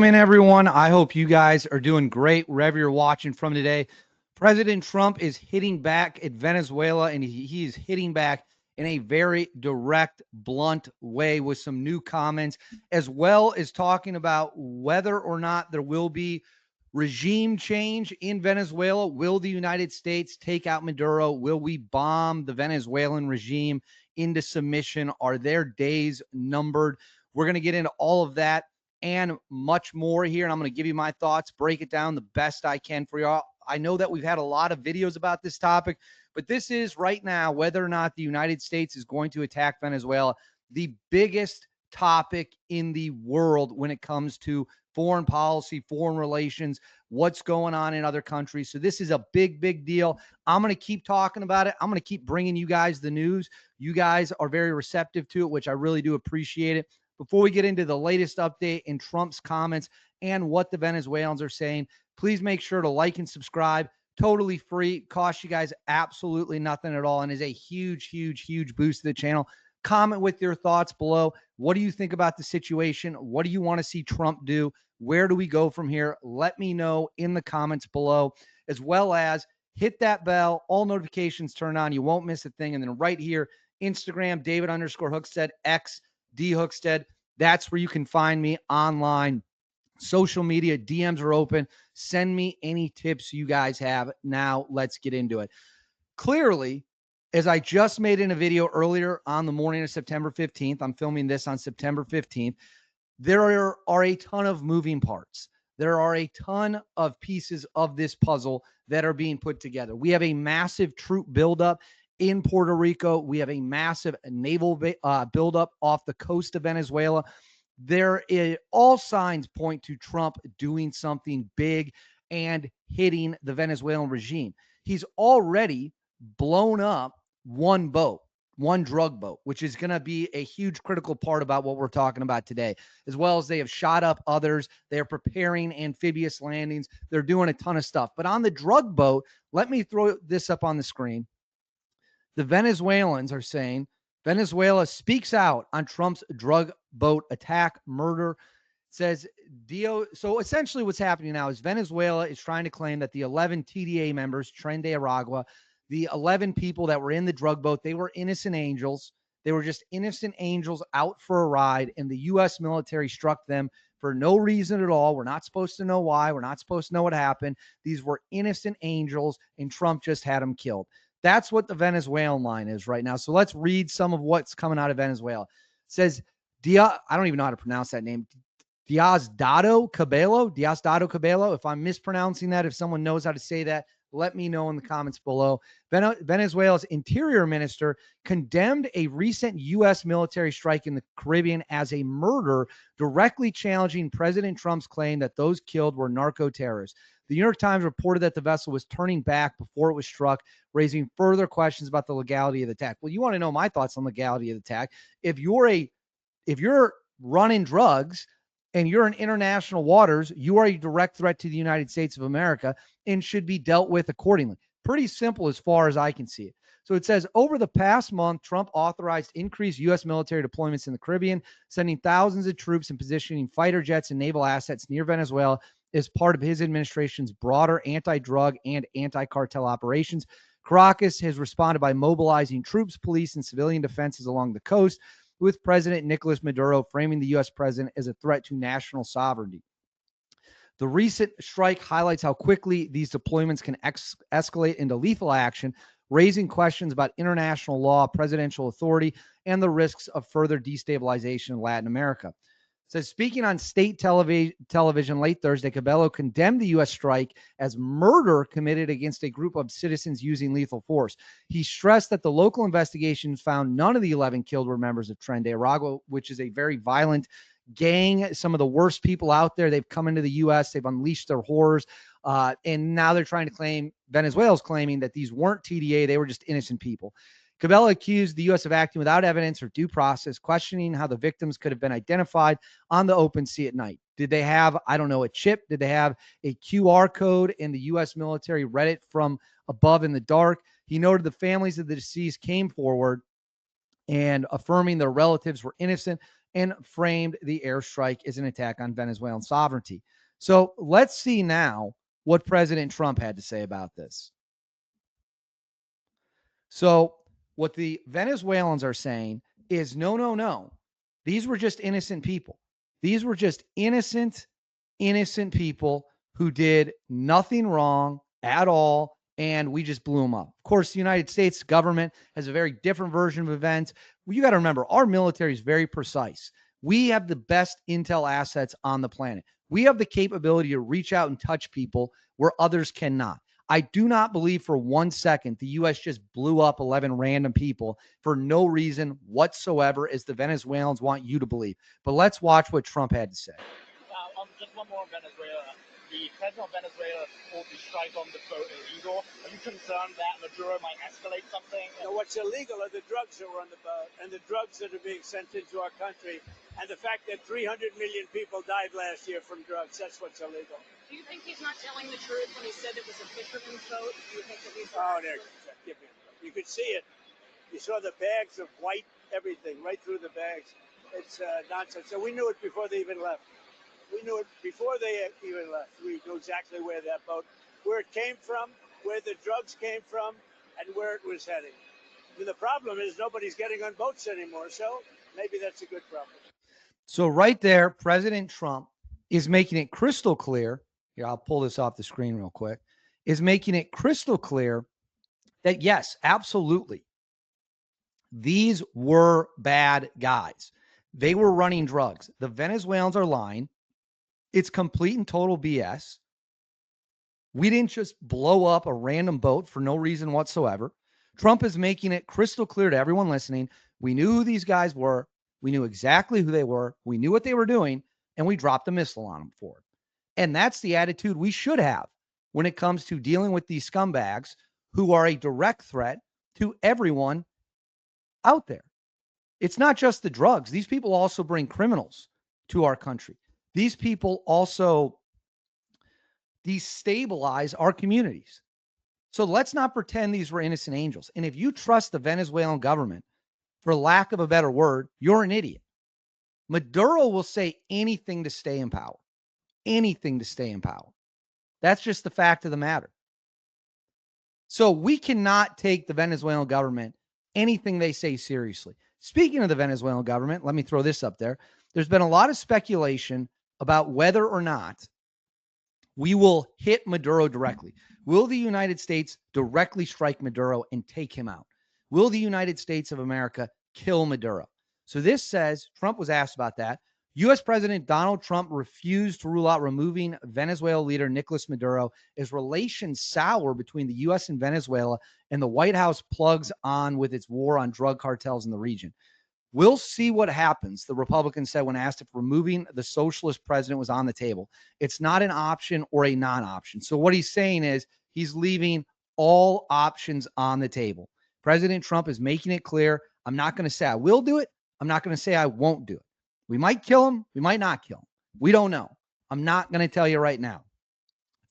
Everyone. I hope you guys are doing great wherever you're watching from today. President Trump is hitting back at Venezuela, and he is hitting back in a very direct, blunt way with some new comments, as well as talking about whether or not there will be regime change in Venezuela. Will the United States take out Maduro? Will we bomb the Venezuelan regime into submission? Are their days numbered? We're going to get into all of that and much more here. And I'm going to give you my thoughts, break it down the best I can for y'all. I know that we've had a lot of videos about this topic, but this is right now whether or not the United States is going to attack Venezuela, the biggest topic in the world when it comes to foreign policy, foreign relations, what's going on in other countries. So this is a big, big deal. I'm going to keep talking about it. I'm going to keep bringing you guys the news. You guys are very receptive to it, which I really do appreciate it. Before we get into the latest update in Trump's comments and what the Venezuelans are saying, please make sure to like and subscribe. Totally free. Costs you guys absolutely nothing at all and is a huge, huge, huge boost to the channel. Comment with your thoughts below. What do you think about the situation? What do you want to see Trump do? Where do we go from here? Let me know in the comments below, as well as hit that bell. All notifications turn on. You won't miss a thing. And then right here, Instagram, David_Hookstead, X, D Hookstead. That's where you can find me online. Social media, DMs are open. Send me any tips you guys have. Now, let's get into it. Clearly, as I just made in a video earlier on the morning of September 15th, I'm filming this on September 15th, there are a ton of moving parts. There are a ton of pieces of this puzzle that are being put together. We have a massive troop buildup in Puerto Rico. We have a massive naval buildup off the coast of Venezuela. All signs point to Trump doing something big and hitting the Venezuelan regime. He's already blown up one boat, one drug boat, which is going to be a huge critical part about what we're talking about today, as well as they have shot up others. They're preparing amphibious landings. They're doing a ton of stuff. But on the drug boat, let me throw this up on the screen. The Venezuelans are saying Venezuela speaks out on Trump's drug boat attack, murder. Says so essentially what's happening now is Venezuela is trying to claim that the 11 TDA members, Tren de Aragua, the 11 people that were in the drug boat, they were innocent angels. They were just innocent angels out for a ride, and the U.S. military struck them for no reason at all. We're not supposed to know why. We're not supposed to know what happened. These were innocent angels, and Trump just had them killed. That's what the Venezuelan line is right now. So let's read some of what's coming out of Venezuela. It says, I don't even know how to pronounce that name. Diosdado Cabello. If I'm mispronouncing that, if someone knows how to say that, let me know in the comments below. Venezuela's interior minister condemned a recent U.S. military strike in the Caribbean as a murder, directly challenging President Trump's claim that those killed were narco-terrorists. The New York Times reported that the vessel was turning back before it was struck, raising further questions about the legality of the attack. Well, you want to know my thoughts on legality of the attack. If you're running drugs and you're in international waters, you are a direct threat to the United States of America and should be dealt with accordingly. Pretty simple as far as I can see it. So it says, over the past month, Trump authorized increased U.S. military deployments in the Caribbean, sending thousands of troops and positioning fighter jets and naval assets near Venezuela as part of his administration's broader anti-drug and anti-cartel operations. Caracas has responded by mobilizing troops, police, and civilian defenses along the coast, with President Nicolas Maduro framing the U.S. president as a threat to national sovereignty. The recent strike highlights how quickly these deployments can escalate into lethal action, raising questions about international law, presidential authority, and the risks of further destabilization in Latin America. So speaking on state television late Thursday, Cabello condemned the U.S. strike as murder committed against a group of citizens using lethal force. He stressed that the local investigations found none of the 11 killed were members of Tren de Aragua, which is a very violent gang, some of the worst people out there. They've come into the U.S., they've unleashed their horrors, and now they're trying to claim, Venezuela's claiming that these weren't TDA, they were just innocent people. Cabello accused the U.S. of acting without evidence or due process, questioning how the victims could have been identified on the open sea at night. Did they have, I don't know, a chip? Did they have a QR code and the U.S. military read it from above in the dark? He noted the families of the deceased came forward and affirming their relatives were innocent and framed the airstrike as an attack on Venezuelan sovereignty. So let's see now what President Trump had to say about this. So what the Venezuelans are saying is no, no, no. These were just innocent people. These were just innocent people who did nothing wrong at all. And we just blew them up. Of course, the United States government has a very different version of events. Well, you got to remember, our military is very precise. We have the best intel assets on the planet. We have the capability to reach out and touch people where others cannot. I do not believe for 1 second the U.S. just blew up 11 random people for no reason whatsoever, as the Venezuelans want you to believe. But let's watch what Trump had to say. Just one more on Venezuela. The president of Venezuela called the strike on the boat illegal. Are you concerned that Maduro might escalate something? No, what's illegal are the drugs that were on the boat and the drugs that are being sent into our country, and the fact that 300 million people died last year from drugs. That's what's illegal. Do you think he's not telling the truth when he said it was a fisherman's boat? Do you think that he's... Oh, there. You could see it. You saw the bags of white everything right through the bags. It's nonsense. So we knew it before they even left. We knew it before they even left. We knew exactly where that boat, where it came from, where the drugs came from, and where it was heading. And the problem is nobody's getting on boats anymore, so maybe that's a good problem. So right there, President Trump is making it crystal clear. Here, I'll pull this off the screen real quick. Is making it crystal clear that yes, absolutely, these were bad guys. They were running drugs. The Venezuelans are lying. It's complete and total BS. We didn't just blow up a random boat for no reason whatsoever. Trump is making it crystal clear to everyone listening. We knew who these guys were. We knew exactly who they were. We knew what they were doing, and we dropped a missile on them for it. And that's the attitude we should have when it comes to dealing with these scumbags who are a direct threat to everyone out there. It's not just the drugs. These people also bring criminals to our country. These people also destabilize our communities. So let's not pretend these were innocent angels. And if you trust the Venezuelan government, for lack of a better word, you're an idiot. Maduro will say anything to stay in power. Anything to stay in power. That's just the fact of the matter. So we cannot take the Venezuelan government, anything they say, seriously. Speaking of the Venezuelan government, let me throw this up there. There's been a lot of speculation about whether or not we will hit Maduro directly. Will the United States directly strike Maduro and take him out? Will the United States of America kill Maduro? So this says, Trump was asked about that. U.S. President Donald Trump refused to rule out removing Venezuela leader Nicolas Maduro as relations sour between the U.S. and Venezuela, and the White House plugs on with its war on drug cartels in the region. We'll see what happens, the Republicans said when asked if removing the socialist president was on the table. It's not an option or a non-option. So what he's saying is he's leaving all options on the table. President Trump is making it clear, I'm not going to say I will do it. I'm not going to say I won't do it. We might kill him. We might not kill him. We don't know. I'm not going to tell you right now.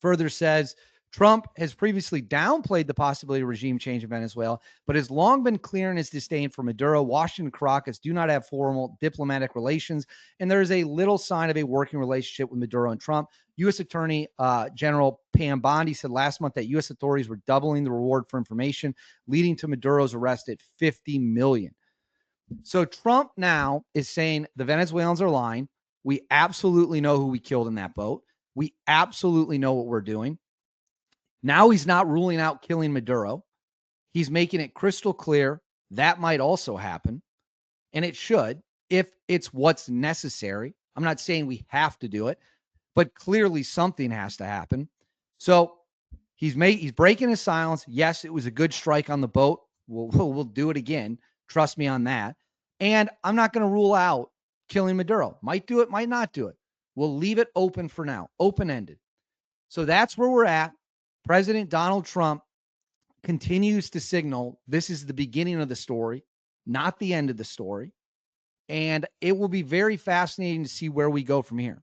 Further says, Trump has previously downplayed the possibility of regime change in Venezuela, but has long been clear in his disdain for Maduro. Washington and Caracas do not have formal diplomatic relations, and there is a little sign of a working relationship with Maduro and Trump. U.S. Attorney General Pam Bondi said last month that U.S. authorities were doubling the reward for information, leading to Maduro's arrest at $50 million. So Trump now is saying the Venezuelans are lying. We absolutely know who we killed in that boat. We absolutely know what we're doing. Now he's not ruling out killing Maduro. He's making it crystal clear that might also happen. And it should, if it's what's necessary. I'm not saying we have to do it, but clearly something has to happen. So he's breaking his silence. Yes, it was a good strike on the boat. We'll do it again. Trust me on that. And I'm not going to rule out killing Maduro. Might do it, might not do it. We'll leave it open for now, open-ended. So that's where we're at. President Donald Trump continues to signal this is the beginning of the story, not the end of the story. And it will be very fascinating to see where we go from here.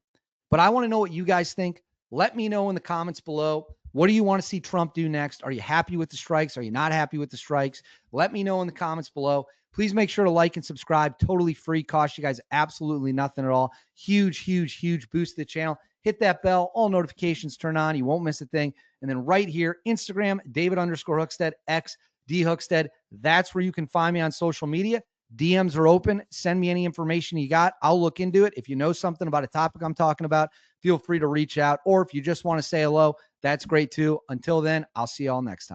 But I want to know what you guys think. Let me know in the comments below. What do you want to see Trump do next? Are you happy with the strikes? Are you not happy with the strikes? Let me know in the comments below. Please make sure to like and subscribe. Totally free. Cost you guys absolutely nothing at all. Huge, huge, huge boost to the channel. Hit that bell. All notifications turn on. You won't miss a thing. And then right here, Instagram, David_Hookstead, X, D Hookstead. That's where you can find me on social media. DMs are open. Send me any information you got. I'll look into it. If you know something about a topic I'm talking about, feel free to reach out. Or if you just want to say hello, that's great too. Until then, I'll see you all next time.